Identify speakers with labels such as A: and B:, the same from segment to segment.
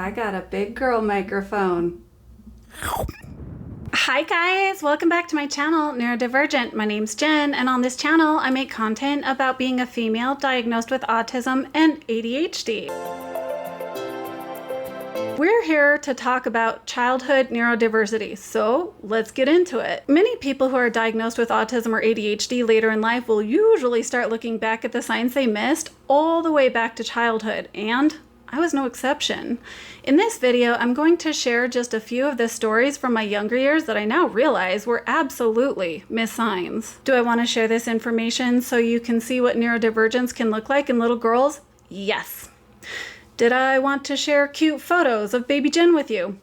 A: I got a big girl microphone.
B: Hi guys, welcome back to my channel, Neurodivergent. My name's Jen, and on this channel I make content about being a female diagnosed with autism and ADHD. We're here to talk about childhood neurodiversity, so let's get into it. Many people who are diagnosed with autism or ADHD later in life will usually start looking back at the signs they missed all the way back to childhood, and I was no exception. In this video, I'm going to share just a few of the stories from my younger years that I now realize were absolutely missed signs. Do I want to share this information so you can see what neurodivergence can look like in little girls? Yes. Did I want to share cute photos of baby Jen with you?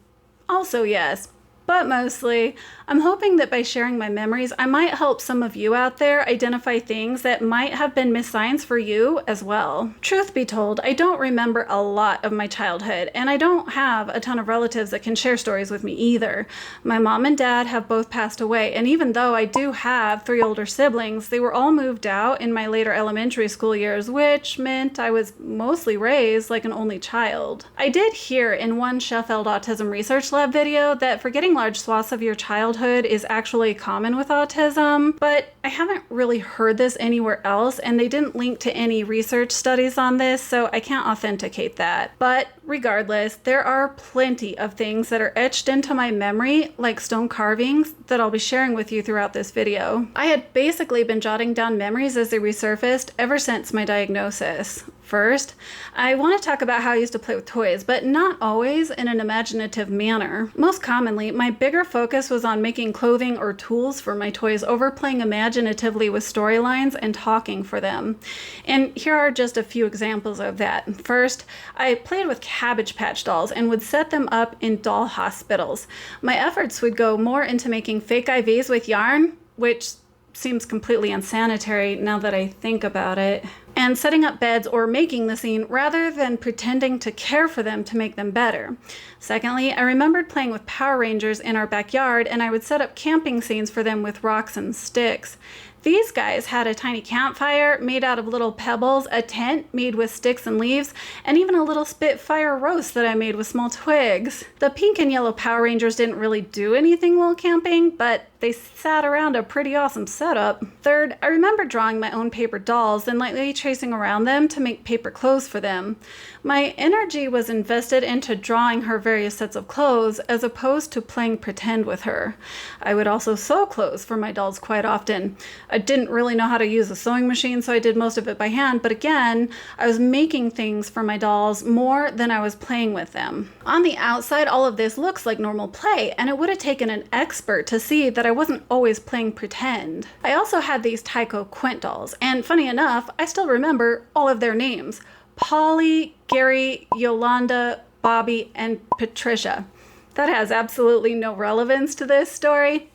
B: Also yes. But mostly, I'm hoping that by sharing my memories, I might help some of you out there identify things that might have been missed signs for you as well. Truth be told, I don't remember a lot of my childhood, and I don't have a ton of relatives that can share stories with me either. My mom and dad have both passed away, and even though I do have 3 older siblings, they were all moved out in my later elementary school years, which meant I was mostly raised like an only child. I did hear in one Sheffield Autism Research Lab video that forgetting large swaths of your childhood is actually common with autism, but I haven't really heard this anywhere else, and they didn't link to any research studies on this, so I can't authenticate that. But regardless, there are plenty of things that are etched into my memory, like stone carvings, that I'll be sharing with you throughout this video. I had basically been jotting down memories as they resurfaced ever since my diagnosis. First, I want to talk about how I used to play with toys, but not always in an imaginative manner. Most commonly, my bigger focus was on making clothing or tools for my toys over playing imaginatively with storylines and talking for them. And here are just a few examples of that. First, I played with Cabbage Patch dolls and would set them up in doll hospitals. My efforts would go more into making fake IVs with yarn, which seems completely unsanitary now that I think about it, and setting up beds or making the scene rather than pretending to care for them to make them better. Secondly, I remembered playing with Power Rangers in our backyard, and I would set up camping scenes for them with rocks and sticks. These guys had a tiny campfire made out of little pebbles, a tent made with sticks and leaves, and even a little Spitfire roast that I made with small twigs. The pink and yellow Power Rangers didn't really do anything while camping, but they sat around a pretty awesome setup. Third, I remember drawing my own paper dolls and lightly tracing around them to make paper clothes for them. My energy was invested into drawing her various sets of clothes as opposed to playing pretend with her. I would also sew clothes for my dolls quite often. I didn't really know how to use a sewing machine, so I did most of it by hand, but again, I was making things for my dolls more than I was playing with them. On the outside, all of this looks like normal play, and it would have taken an expert to see that I wasn't always playing pretend. I also had these Tycho Quint dolls, and funny enough, I still remember all of their names. Polly, Gary, Yolanda, Bobby, and Patricia. That has absolutely no relevance to this story.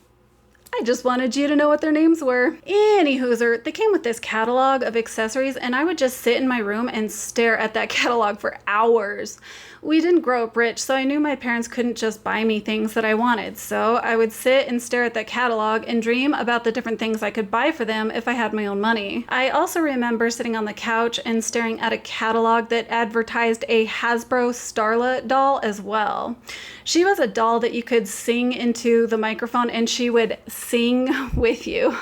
B: I just wanted you to know what their names were. Anywhooser, they came with this catalog of accessories, and I would just sit in my room and stare at that catalog for hours. We didn't grow up rich, so I knew my parents couldn't just buy me things that I wanted, so I would sit and stare at that catalog and dream about the different things I could buy for them if I had my own money. I also remember sitting on the couch and staring at a catalog that advertised a Hasbro Starla doll as well. She was a doll that you could sing into the microphone and she would sing with you.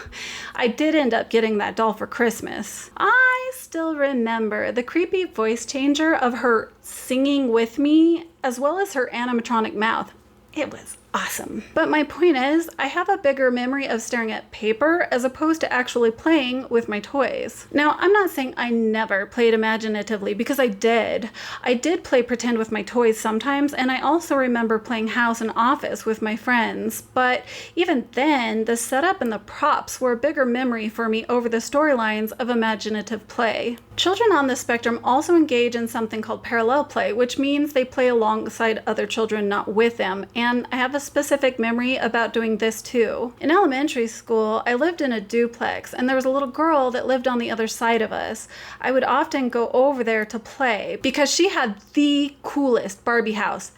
B: I did end up getting that doll for Christmas. I still remember the creepy voice changer of her singing with me, as well as her animatronic mouth. It was awesome. But my point is, I have a bigger memory of staring at paper as opposed to actually playing with my toys. Now, I'm not saying I never played imaginatively, because I did. I did play pretend with my toys sometimes, and I also remember playing house and office with my friends. But even then, the setup and the props were a bigger memory for me over the storylines of imaginative play. Children on the spectrum also engage in something called parallel play, which means they play alongside other children, not with them. And I have a specific memory about doing this too. In elementary school, I lived in a duplex, and there was a little girl that lived on the other side of us. I would often go over there to play because she had the coolest Barbie house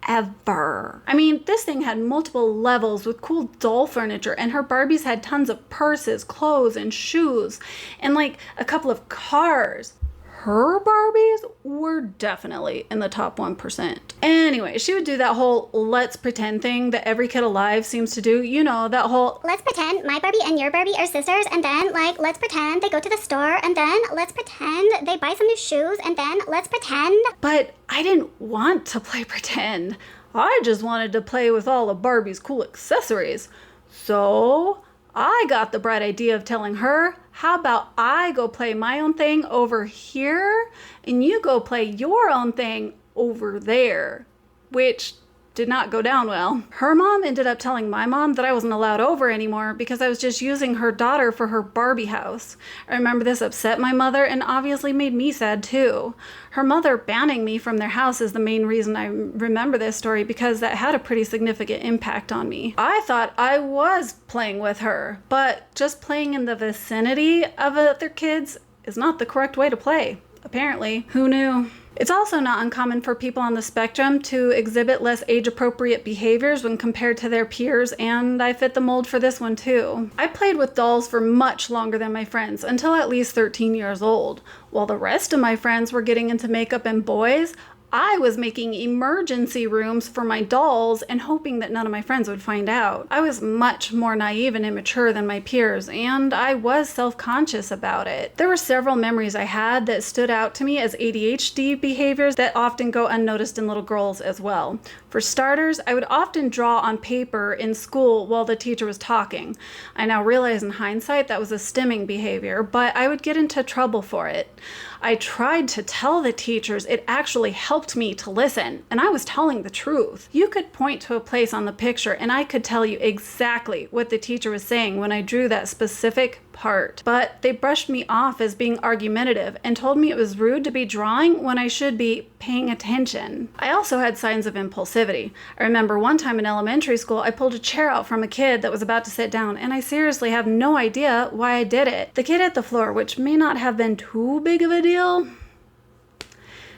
B: ever. I mean, this thing had multiple levels with cool doll furniture, and her Barbies had tons of purses, clothes, and shoes, and like a couple of cars. her Barbies were definitely in the top 1%. Anyway, she would do that whole let's pretend thing that every kid alive seems to do. You know, that whole
C: let's pretend my Barbie and your Barbie are sisters, and then, like, let's pretend they go to the store, and then let's pretend they buy some new shoes, and then let's pretend.
B: But I didn't want to play pretend. I just wanted to play with all of Barbie's cool accessories. So I got the bright idea of telling her, how about I go play my own thing over here and you go play your own thing over there, which did not go down well. Her mom ended up telling my mom that I wasn't allowed over anymore because I was just using her daughter for her Barbie house. I remember this upset my mother and obviously made me sad too. Her mother banning me from their house is the main reason I remember this story, because that had a pretty significant impact on me. I thought I was playing with her, but just playing in the vicinity of other kids is not the correct way to play. Apparently. Who knew? It's also not uncommon for people on the spectrum to exhibit less age-appropriate behaviors when compared to their peers, and I fit the mold for this one too. I played with dolls for much longer than my friends, until at least 13 years old. While the rest of my friends were getting into makeup and boys, I was making emergency rooms for my dolls and hoping that none of my friends would find out. I was much more naive and immature than my peers, and I was self-conscious about it. There were several memories I had that stood out to me as ADHD behaviors that often go unnoticed in little girls as well. For starters, I would often draw on paper in school while the teacher was talking. I now realize in hindsight that was a stimming behavior, but I would get into trouble for it. I tried to tell the teachers it actually helped me to listen, and I was telling the truth. You could point to a place on the picture and I could tell you exactly what the teacher was saying when I drew that specific part. But they brushed me off as being argumentative and told me it was rude to be drawing when I should be paying attention. I also had signs of impulsivity. I remember one time in elementary school, I pulled a chair out from a kid that was about to sit down, and I seriously have no idea why I did it. The kid hit the floor, which may not have been too big of a deal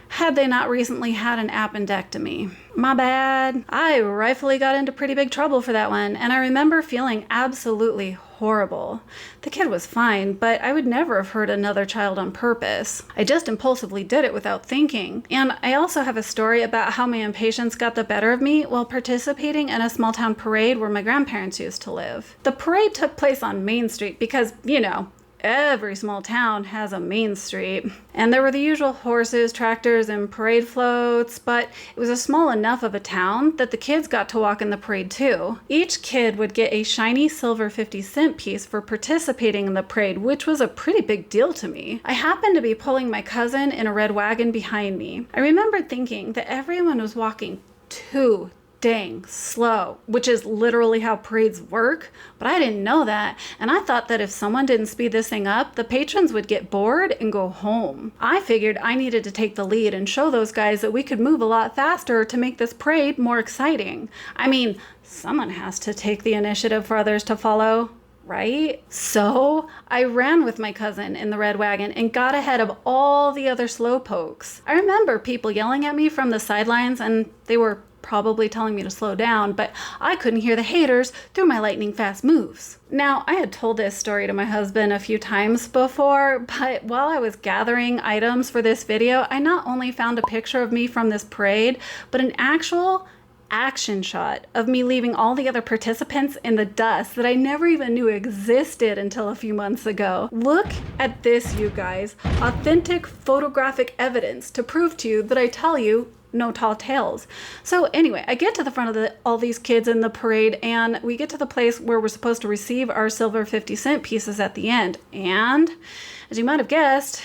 B: had they not recently had an appendectomy. My bad. I rightfully got into pretty big trouble for that one, and I remember feeling absolutely horrible. The kid was fine, but I would never have hurt another child on purpose. I just impulsively did it without thinking. And I also have a story about how my impatience got the better of me while participating in a small town parade where my grandparents used to live. The parade took place on Main Street because, you know, every small town has a main street. And there were the usual horses, tractors, and parade floats, but it was a small enough of a town that the kids got to walk in the parade too. Each kid would get a shiny silver 50-cent piece for participating in the parade, which was a pretty big deal to me. I happened to be pulling my cousin in a red wagon behind me. I remembered thinking that everyone was walking too dang slow, which is literally how parades work, but I didn't know that, and I thought that if someone didn't speed this thing up, the patrons would get bored and go home. I figured I needed to take the lead and show those guys that we could move a lot faster to make this parade more exciting. I mean, someone has to take the initiative for others to follow, right? So I ran with my cousin in the red wagon and got ahead of all the other slowpokes. I remember people yelling at me from the sidelines, and they were probably telling me to slow down, but I couldn't hear the haters through my lightning fast moves. Now, I had told this story to my husband a few times before, but while I was gathering items for this video, I not only found a picture of me from this parade, but an actual action shot of me leaving all the other participants in the dust that I never even knew existed until a few months ago. Look at this, you guys. Authentic photographic evidence to prove to you that I tell you no tall tales. So anyway, I get to the front of all these kids in the parade, and we get to the place where we're supposed to receive our silver 50-cent pieces at the end. And as you might have guessed,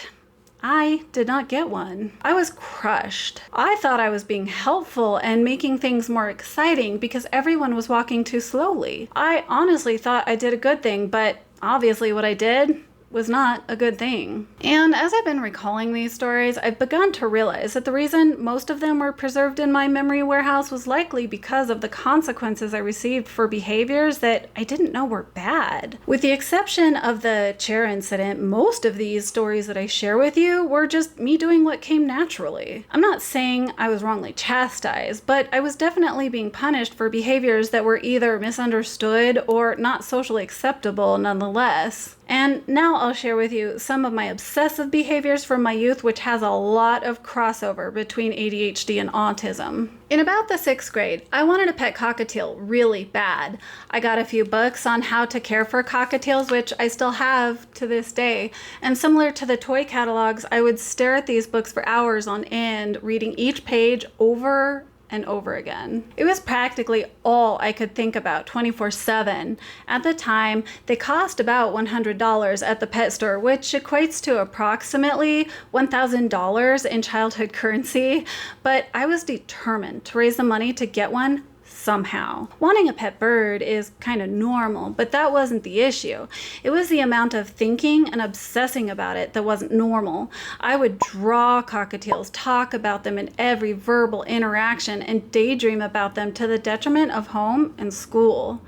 B: I did not get one. I was crushed. I thought I was being helpful and making things more exciting because everyone was walking too slowly. I honestly thought I did a good thing, but obviously what I did was not a good thing. And as I've been recalling these stories, I've begun to realize that the reason most of them were preserved in my memory warehouse was likely because of the consequences I received for behaviors that I didn't know were bad. With the exception of the chair incident, most of these stories that I share with you were just me doing what came naturally. I'm not saying I was wrongly chastised, but I was definitely being punished for behaviors that were either misunderstood or not socially acceptable nonetheless. And now I'll share with you some of my obsessive behaviors from my youth, which has a lot of crossover between ADHD and autism. In about the 6th grade, I wanted a pet cockatiel really bad. I got a few books on how to care for cockatiels, which I still have to this day. And similar to the toy catalogs, I would stare at these books for hours on end, reading each page over and over again. It was practically all I could think about 24/7. At the time, they cost about $100 at the pet store, which equates to approximately $1,000 in childhood currency, but I was determined to raise the money to get one somehow. Wanting a pet bird is kind of normal, but that wasn't the issue. It was the amount of thinking and obsessing about it that wasn't normal. I would draw cockatiels, talk about them in every verbal interaction, and daydream about them to the detriment of home and school.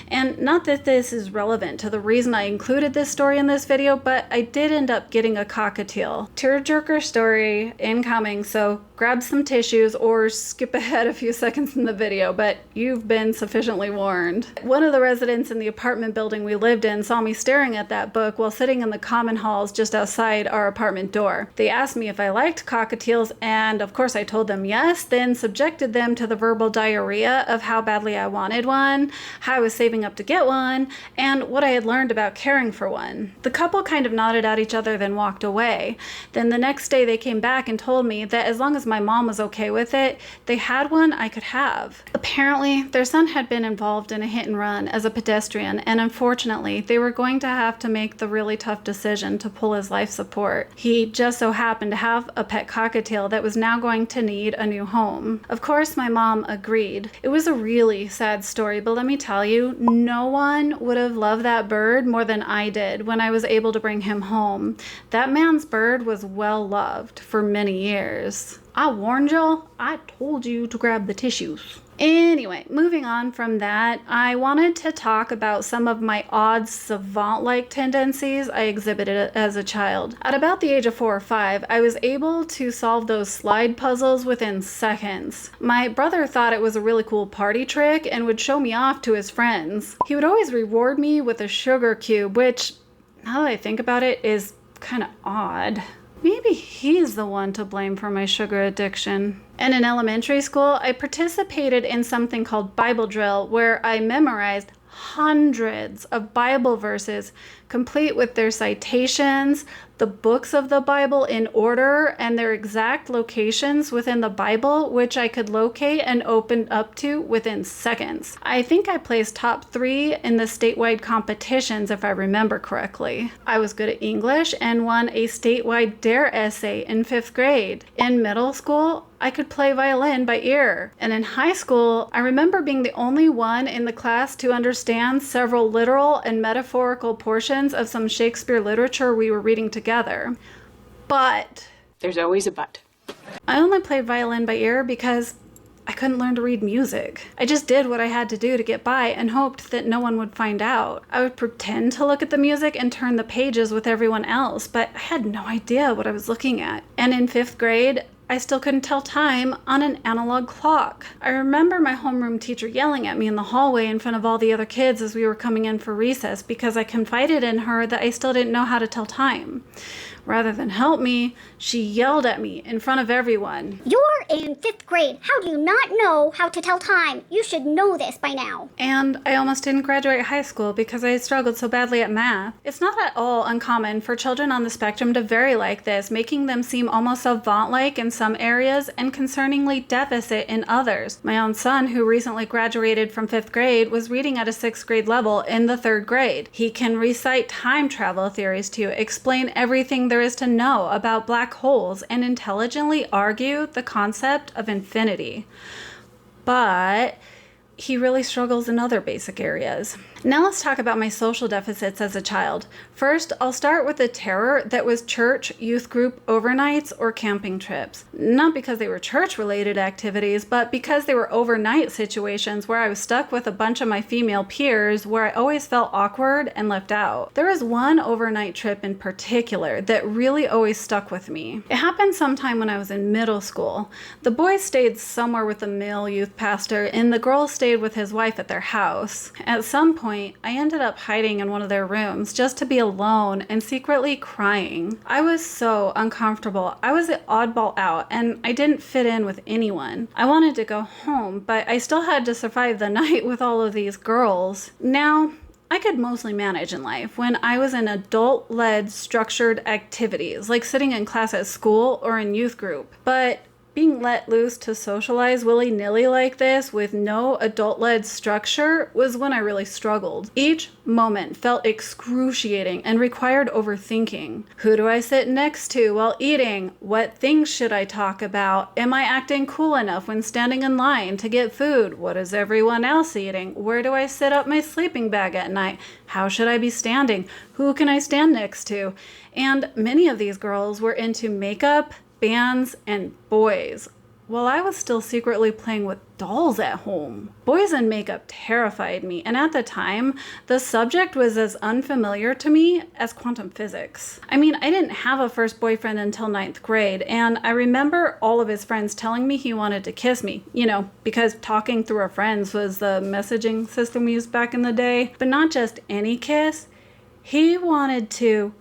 B: And not that this is relevant to the reason I included this story in this video, but I did end up getting a cockatiel. Tearjerker story incoming, so grab some tissues or skip ahead a few seconds in the video, but you've been sufficiently warned. One of the residents in the apartment building we lived in saw me staring at that book while sitting in the common halls just outside our apartment door. They asked me if I liked cockatiels, and of course I told them yes, then subjected them to the verbal diarrhea of how badly I wanted one, how I was saving up to get one, and what I had learned about caring for one. The couple kind of nodded at each other, then walked away. Then the next day they came back and told me that as long as my mom was okay with it, they had one I could have. Apparently, their son had been involved in a hit and run as a pedestrian, and unfortunately, they were going to have to make the really tough decision to pull his life support. He just so happened to have a pet cockatiel that was now going to need a new home. Of course, my mom agreed. It was a really sad story, but let me tell you, no one would have loved that bird more than I did when I was able to bring him home. That man's bird was well loved for many years. I warned y'all, I told you to grab the tissues. Anyway, moving on from that, I wanted to talk about some of my odd savant-like tendencies I exhibited as a child. At about the age of 4 or 5, I was able to solve those slide puzzles within seconds. My brother thought it was a really cool party trick and would show me off to his friends. He would always reward me with a sugar cube, which, now that I think about it, is kind of odd. Maybe he's the one to blame for my sugar addiction. And in elementary school, I participated in something called Bible drill, where I memorized hundreds of Bible verses, complete with their citations, the books of the Bible in order, and their exact locations within the Bible, which I could locate and open up to within seconds. I think I placed top 3 in the statewide competitions, if I remember correctly. I was good at English and won a statewide DARE essay in 5th grade. In middle school, I could play violin by ear. And in high school, I remember being the only one in the class to understand several literal and metaphorical portions of some Shakespeare literature we were reading together. But
D: there's always a but.
B: I only played violin by ear because I couldn't learn to read music. I just did what I had to do to get by and hoped that no one would find out. I would pretend to look at the music and turn the pages with everyone else, but I had no idea what I was looking at. And in 5th grade, I still couldn't tell time on an analog clock. I remember my homeroom teacher yelling at me in the hallway in front of all the other kids as we were coming in for recess because I confided in her that I still didn't know how to tell time. Rather than help me, she yelled at me in front of everyone.
C: You're in 5th grade. How do you not know how to tell time? You should know this by now.
B: And I almost didn't graduate high school because I struggled so badly at math. It's not at all uncommon for children on the spectrum to vary like this, making them seem almost savant-like in some areas and concerningly deficit in others. My own son, who recently graduated from 5th grade, was reading at a 6th grade level in the 3rd grade. He can recite time travel theories to you, explain everything there is to know about black holes, and intelligently argue the concept of infinity. But he really struggles in other basic areas. Now let's talk about my social deficits as a child. First, I'll start with the terror that was church, youth group, overnights, or camping trips. Not because they were church-related activities, but because they were overnight situations where I was stuck with a bunch of my female peers where I always felt awkward and left out. There was one overnight trip in particular that really always stuck with me. It happened sometime when I was in middle school. The boys stayed somewhere with the male youth pastor, and the girls stayed with his wife at their house. At some point, point, I ended up hiding in one of their rooms just to be alone and secretly crying. I was so uncomfortable. I was the oddball out, and I didn't fit in with anyone. I wanted to go home, but I still had to survive the night with all of these girls. Now, I could mostly manage in life when I was in adult-led structured activities, like sitting in class at school or in youth group. But being let loose to socialize willy-nilly like this with no adult-led structure was when I really struggled. Each moment felt excruciating and required overthinking. Who do I sit next to while eating? What things should I talk about? Am I acting cool enough when standing in line to get food? What is everyone else eating? Where do I sit up my sleeping bag at night? How should I be standing? Who can I stand next to? And many of these girls were into makeup, bands, and boys, while I was still secretly playing with dolls at home. Boys and makeup terrified me, and at the time, the subject was as unfamiliar to me as quantum physics. I mean, I didn't have a first boyfriend until 9th grade, and I remember all of his friends telling me he wanted to kiss me, because talking through our friends was the messaging system used back in the day. But not just any kiss, he wanted to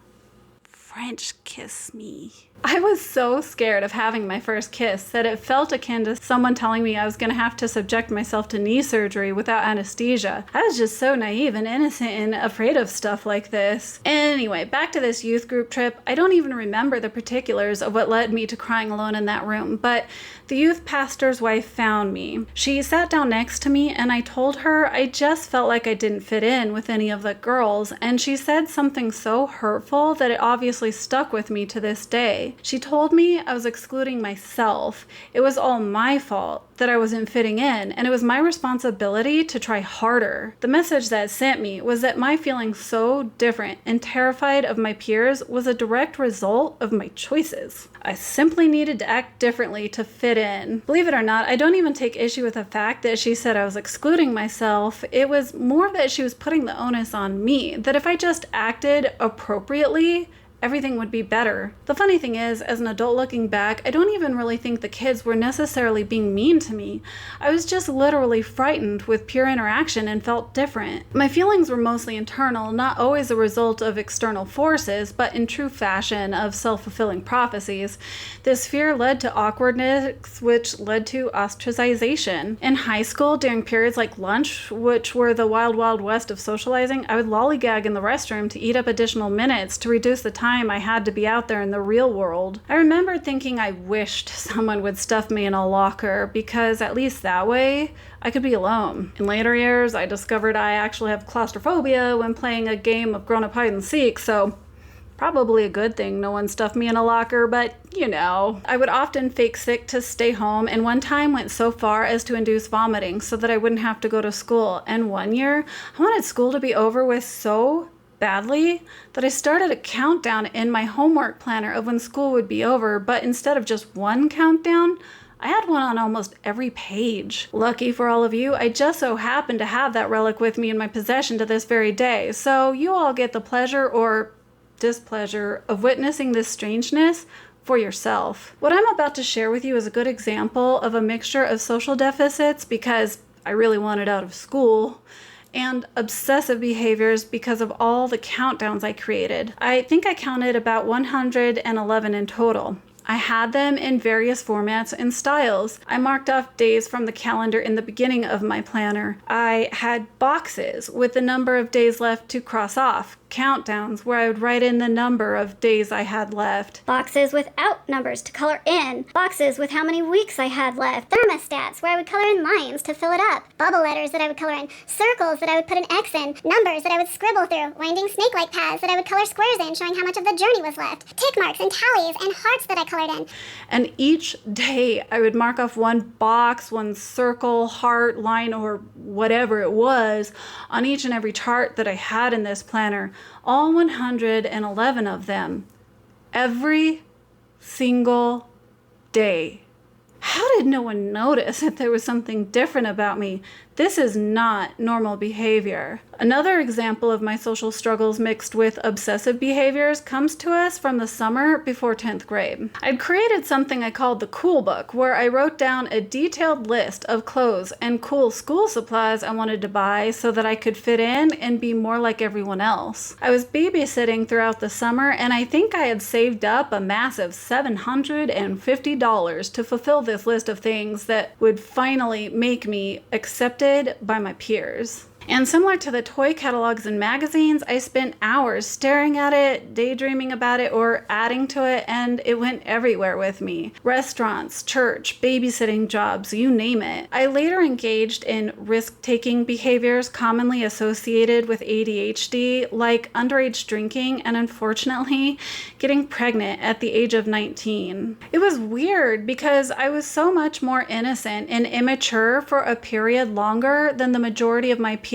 B: French kiss me. I was so scared of having my first kiss that it felt akin to someone telling me I was going to have to subject myself to knee surgery without anesthesia. I was just so naive and innocent and afraid of stuff like this. Anyway, back to this youth group trip. I don't even remember the particulars of what led me to crying alone in that room, but the youth pastor's wife found me. She sat down next to me and I told her I just felt like I didn't fit in with any of the girls, and she said something so hurtful that it obviously stuck with me to this day. She told me I was excluding myself. It was all my fault that I wasn't fitting in, and it was my responsibility to try harder. The message that sent me was that my feeling so different and terrified of my peers was a direct result of my choices. I simply needed to act differently to fit in. Believe it or not, I don't even take issue with the fact that she said I was excluding myself. It was more that she was putting the onus on me, that if I just acted appropriately, everything would be better. The funny thing is, as an adult looking back, I don't even really think the kids were necessarily being mean to me. I was just literally frightened with pure interaction and felt different. My feelings were mostly internal, not always a result of external forces, but in true fashion of self-fulfilling prophecies. This fear led to awkwardness, which led to ostracization. In high school, during periods like lunch, which were the wild, wild west of socializing, I would lollygag in the restroom to eat up additional minutes to reduce the time I had to be out there in the real world. I remember thinking I wished someone would stuff me in a locker, because at least that way I could be alone. In later years, I discovered I actually have claustrophobia when playing a game of grown-up hide and seek, so probably a good thing no one stuffed me in a locker, but I would often fake sick to stay home, and one time went so far as to induce vomiting so that I wouldn't have to go to school. And one year, I wanted school to be over with so badly that I started a countdown in my homework planner of when school would be over, but instead of just one countdown, I had one on almost every page. Lucky for all of you, I just so happen to have that relic with me in my possession to this very day, so you all get the pleasure or displeasure of witnessing this strangeness for yourself. What I'm about to share with you is a good example of a mixture of social deficits, because I really wanted out of school, and obsessive behaviors because of all the countdowns I created. I think I counted about 111 in total. I had them in various formats and styles. I marked off days from the calendar in the beginning of my planner. I had boxes with the number of days left to cross off, countdowns where I would write in the number of days I had left.
C: Boxes without numbers to color in. Boxes with how many weeks I had left. Thermostats where I would color in lines to fill it up. Bubble letters that I would color in. Circles that I would put an X in. Numbers that I would scribble through. Winding snake-like paths that I would color squares in, showing how much of the journey was left. Tick marks and tallies and hearts that I colored in.
B: And each day I would mark off one box, one circle, heart, line, or whatever it was on each and every chart that I had in this planner. All 111 of them. Every single day. How did no one notice that there was something different about me? This is not normal behavior. Another example of my social struggles mixed with obsessive behaviors comes to us from the summer before 10th grade. I'd created something I called the Cool Book, where I wrote down a detailed list of clothes and cool school supplies I wanted to buy so that I could fit in and be more like everyone else. I was babysitting throughout the summer, and I think I had saved up a massive $750 to fulfill this list of things that would finally make me accepted by my peers. And similar to the toy catalogs and magazines, I spent hours staring at it, daydreaming about it, or adding to it, and it went everywhere with me. Restaurants, church, babysitting jobs, you name it. I later engaged in risk-taking behaviors commonly associated with ADHD, like underage drinking and, unfortunately, getting pregnant at the age of 19. It was weird because I was so much more innocent and immature for a period longer than the majority of my peers.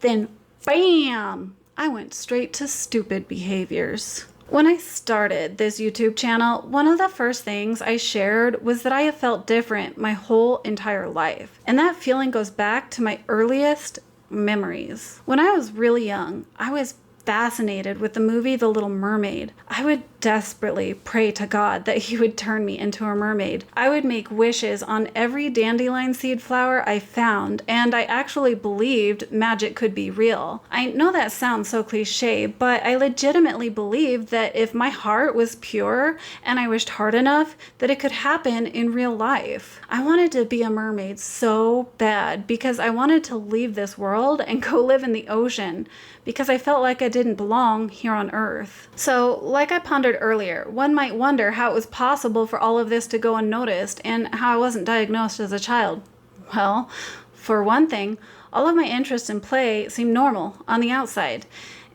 B: Then bam, I went straight to stupid behaviors. When I started this YouTube channel, one of the first things I shared was that I have felt different my whole entire life. And that feeling goes back to my earliest memories. When I was really young, I was fascinated with the movie The Little Mermaid. I would desperately pray to God that he would turn me into a mermaid. I would make wishes on every dandelion seed flower I found, and I actually believed magic could be real. I know that sounds so cliche, but I legitimately believed that if my heart was pure and I wished hard enough, that it could happen in real life. I wanted to be a mermaid so bad because I wanted to leave this world and go live in the ocean because I felt like I didn't belong here on Earth. So, like I pondered earlier, one might wonder how it was possible for all of this to go unnoticed and how I wasn't diagnosed as a child. Well, for one thing, all of my interests in play seemed normal on the outside.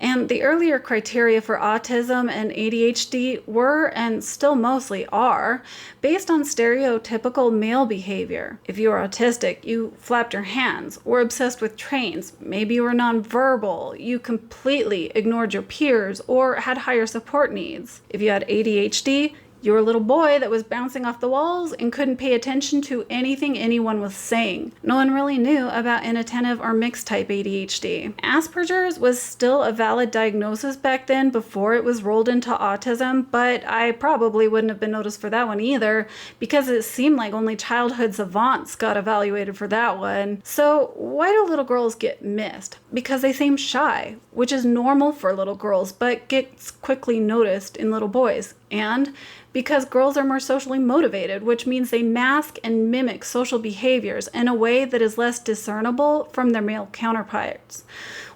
B: And the earlier criteria for autism and ADHD were, and still mostly are, based on stereotypical male behavior. If you were autistic, you flapped your hands, were obsessed with trains, maybe you were nonverbal, you completely ignored your peers, or had higher support needs. If you had ADHD, you were a little boy that was bouncing off the walls and couldn't pay attention to anything anyone was saying. No one really knew about inattentive or mixed type ADHD. Asperger's was still a valid diagnosis back then before it was rolled into autism, but I probably wouldn't have been noticed for that one either because it seemed like only childhood savants got evaluated for that one. So why do little girls get missed? Because they seem shy, which is normal for little girls, but gets quickly noticed in little boys. And because girls are more socially motivated, which means they mask and mimic social behaviors in a way that is less discernible from their male counterparts.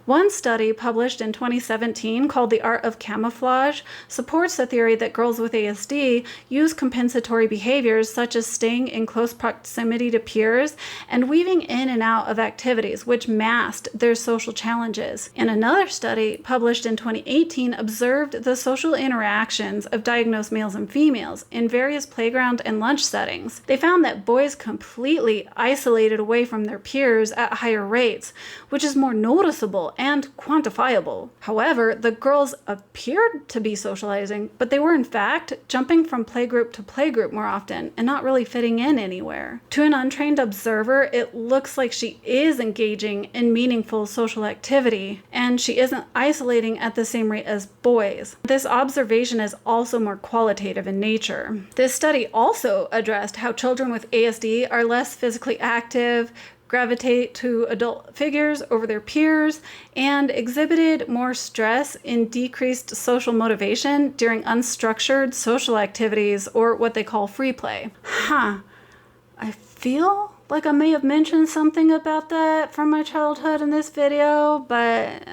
B: One study published in 2017 called The Art of Camouflage supports the theory that girls with ASD use compensatory behaviors such as staying in close proximity to peers and weaving in and out of activities which masked their social challenges. And another study published in 2018 observed the social interactions of diagnosed males and females in various playground and lunch settings. They found that boys completely isolated away from their peers at higher rates, which is more noticeable and quantifiable. However, the girls appeared to be socializing, but they were in fact jumping from playgroup to playgroup more often and not really fitting in anywhere. To an untrained observer, it looks like she is engaging in meaningful social activity, and she isn't isolating at the same rate as boys. This observation is also more qualitative in nature. This study also addressed how children with ASD are less physically active, gravitate to adult figures over their peers, and exhibited more stress in decreased social motivation during unstructured social activities, or what they call free play. I feel like I may have mentioned something about that from my childhood in this video, but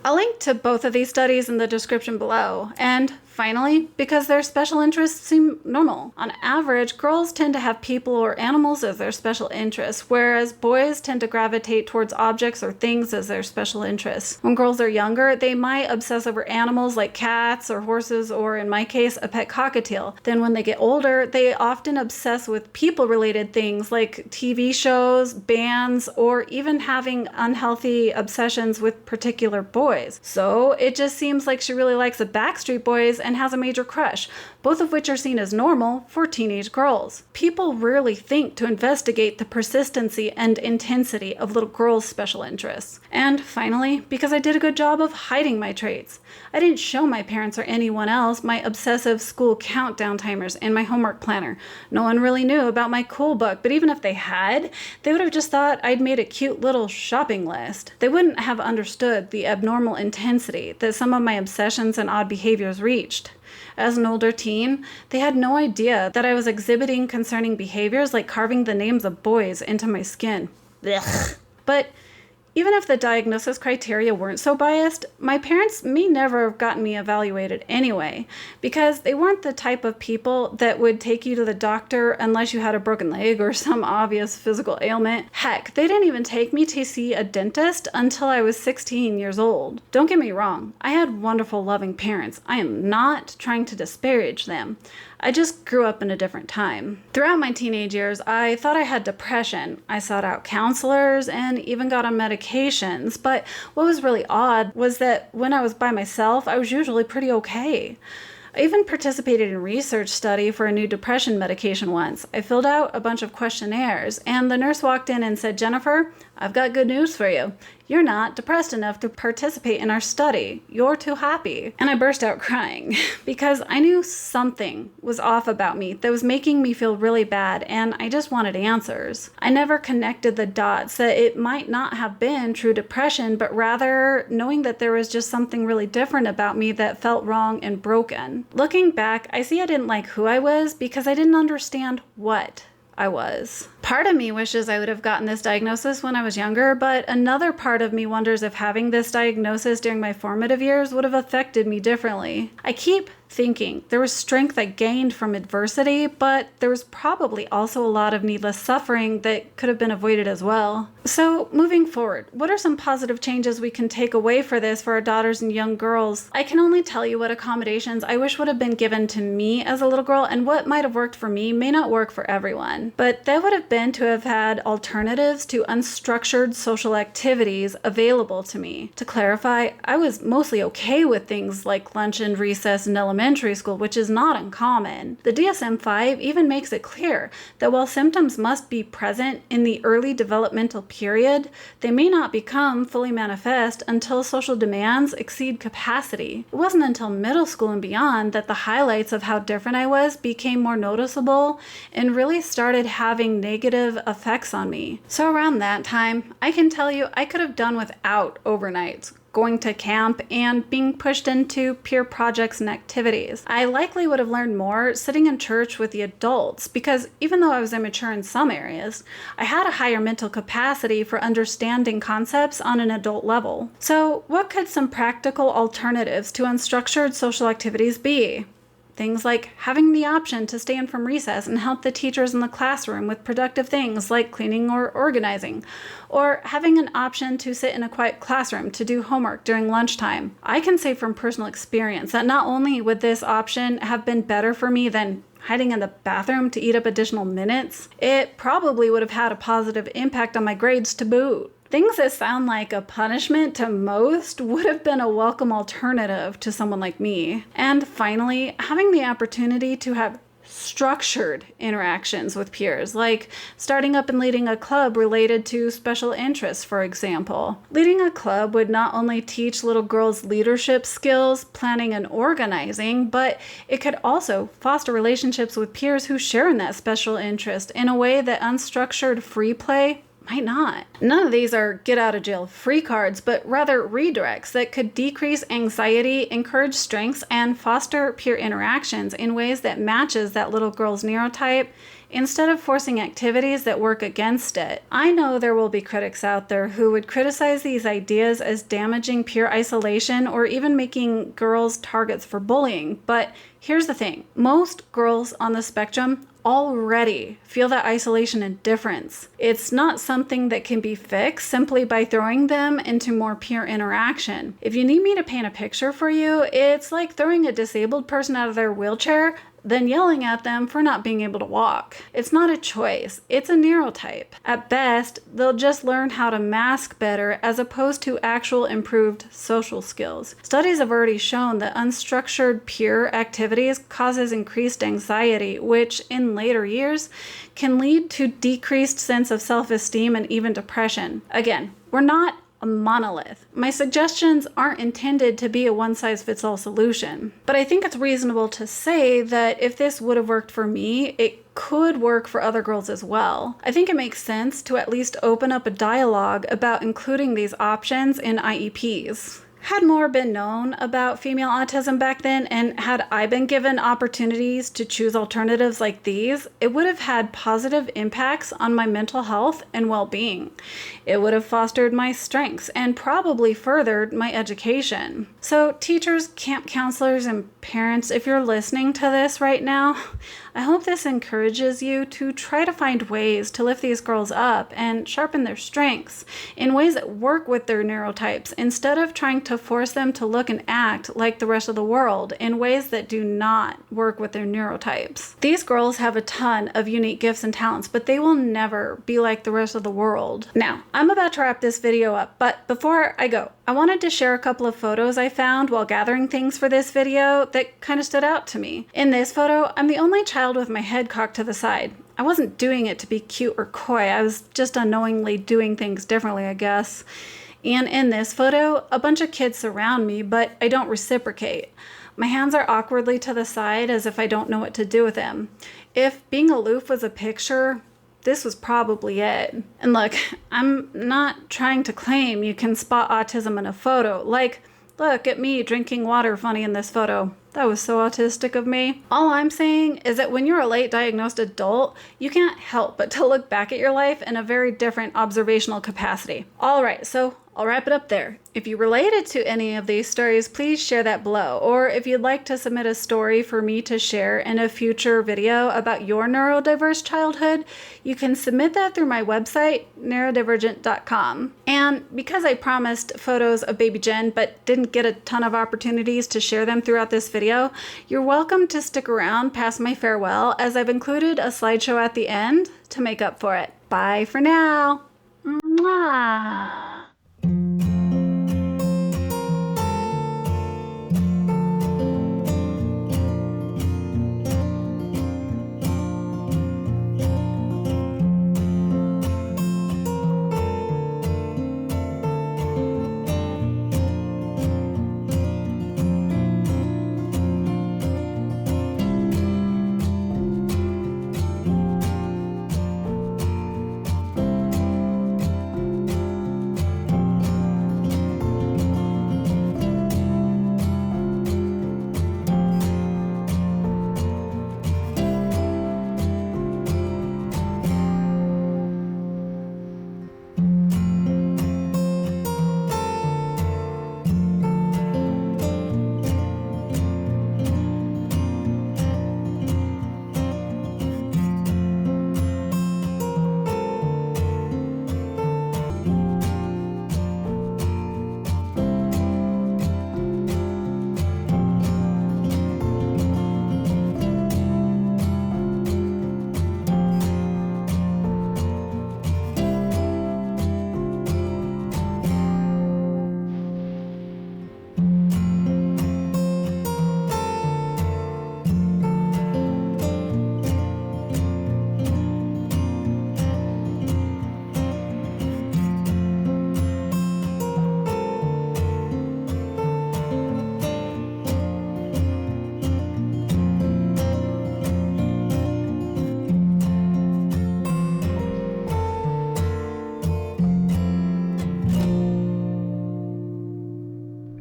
B: I'll link to both of these studies in the description below. And finally, because their special interests seem normal. On average, girls tend to have people or animals as their special interests, whereas boys tend to gravitate towards objects or things as their special interests. When girls are younger, they might obsess over animals like cats or horses, or in my case, a pet cockatiel. Then when they get older, they often obsess with people-related things like TV shows, bands, or even having unhealthy obsessions with particular boys. So it just seems like she really likes the Backstreet Boys and and has a major crush, both of which are seen as normal for teenage girls. People rarely think to investigate the persistency and intensity of little girls' special interests. And finally, because I did a good job of hiding my traits. I didn't show my parents or anyone else my obsessive school countdown timers in my homework planner. No one really knew about my cool book, but even if they had, they would have just thought I'd made a cute little shopping list. They wouldn't have understood the abnormal intensity that some of my obsessions and odd behaviors reached. As an older teen, they had no idea that I was exhibiting concerning behaviors like carving the names of boys into my skin. Ugh. But even if the diagnosis criteria weren't so biased, my parents may never have gotten me evaluated anyway, because they weren't the type of people that would take you to the doctor unless you had a broken leg or some obvious physical ailment. Heck, they didn't even take me to see a dentist until I was 16 years old. Don't get me wrong, I had wonderful, loving parents. I am not trying to disparage them. I just grew up in a different time. Throughout my teenage years, I thought I had depression. I sought out counselors and even got on medications, but what was really odd was that when I was by myself, I was usually pretty okay. I even participated in a research study for a new depression medication once. I filled out a bunch of questionnaires, and the nurse walked in and said, "Jennifer, I've got good news for you. You're not depressed enough to participate in our study. You're too happy." And I burst out crying because I knew something was off about me that was making me feel really bad, and I just wanted answers. I never connected the dots that it might not have been true depression, but rather knowing that there was just something really different about me that felt wrong and broken. Looking back, I see I didn't like who I was because I didn't understand what I was. Part of me wishes I would have gotten this diagnosis when I was younger, but another part of me wonders if having this diagnosis during my formative years would have affected me differently. I keep thinking there was strength I gained from adversity, but there was probably also a lot of needless suffering that could have been avoided as well. So moving forward, what are some positive changes we can take away for this for our daughters and young girls? I can only tell you what accommodations I wish would have been given to me as a little girl, and what might have worked for me may not work for everyone. But that would have been to have had alternatives to unstructured social activities available to me. To clarify, I was mostly okay with things like lunch and recess in elementary school, which is not uncommon. The DSM-5 even makes it clear that while symptoms must be present in the early developmental period, they may not become fully manifest until social demands exceed capacity. It wasn't until middle school and beyond that the highlights of how different I was became more noticeable and really started having negative effects on me. So around that time, I can tell you I could have done without overnights, going to camp, and being pushed into peer projects and activities. I likely would have learned more sitting in church with the adults because even though I was immature in some areas, I had a higher mental capacity for understanding concepts on an adult level. So what could some practical alternatives to unstructured social activities be? Things like having the option to stay in from recess and help the teachers in the classroom with productive things like cleaning or organizing, or having an option to sit in a quiet classroom to do homework during lunchtime. I can say from personal experience that not only would this option have been better for me than hiding in the bathroom to eat up additional minutes, it probably would have had a positive impact on my grades to boot. Things that sound like a punishment to most would have been a welcome alternative to someone like me. And finally, having the opportunity to have structured interactions with peers, like starting up and leading a club related to special interests, for example. Leading a club would not only teach little girls leadership skills, planning and organizing, but it could also foster relationships with peers who share in that special interest in a way that unstructured free play might not. None of these are get out of jail free cards, but rather redirects that could decrease anxiety, encourage strengths, and foster peer interactions in ways that matches that little girl's neurotype instead of forcing activities that work against it. I know there will be critics out there who would criticize these ideas as damaging peer isolation or even making girls targets for bullying, but here's the thing. Most girls on the spectrum already feel that isolation and difference. It's not something that can be fixed simply by throwing them into more peer interaction. If you need me to paint a picture for you, it's like throwing a disabled person out of their wheelchair. than yelling at them for not being able to walk. It's not a choice, it's a neurotype. At best, they'll just learn how to mask better as opposed to actual improved social skills. Studies have already shown that unstructured peer activities causes increased anxiety, which in later years can lead to decreased sense of self-esteem and even depression. Again, we're not a monolith. My suggestions aren't intended to be a one-size-fits-all solution, but I think it's reasonable to say that if this would have worked for me, it could work for other girls as well. I think it makes sense to at least open up a dialogue about including these options in IEPs. Had more been known about female autism back then, and had I been given opportunities to choose alternatives like these, it would have had positive impacts on my mental health and well-being. It would have fostered my strengths and probably furthered my education. So teachers, camp counselors, and parents, if you're listening to this right now, I hope this encourages you to try to find ways to lift these girls up and sharpen their strengths in ways that work with their neurotypes instead of trying to force them to look and act like the rest of the world in ways that do not work with their neurotypes. These girls have a ton of unique gifts and talents, but they will never be like the rest of the world. Now, I'm about to wrap this video up, but before I go, I wanted to share a couple of photos I found while gathering things for this video that kind of stood out to me. In this photo, I'm the only child with my head cocked to the side. I wasn't doing it to be cute or coy, I was just unknowingly doing things differently, I guess. And in this photo, a bunch of kids surround me, but I don't reciprocate. My hands are awkwardly to the side as if I don't know what to do with them. If being aloof was a picture, this was probably it. And look, I'm not trying to claim you can spot autism in a photo. Like, look at me drinking water funny in this photo. That was so autistic of me. All I'm saying is that when you're a late diagnosed adult, you can't help but to look back at your life in a very different observational capacity. All right, so I'll wrap it up there. If you related to any of these stories, please share that below. Or if you'd like to submit a story for me to share in a future video about your neurodiverse childhood, you can submit that through my website, neurodivergent.com. And because I promised photos of baby Jen but didn't get a ton of opportunities to share them throughout this video, you're welcome to stick around past my farewell, as I've included a slideshow at the end to make up for it. Bye for now. Mwah.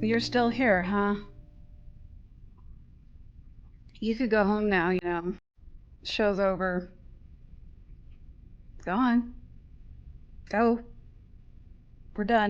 B: You're still here, huh? You could go home now, Show's over. Go on. Go. We're done.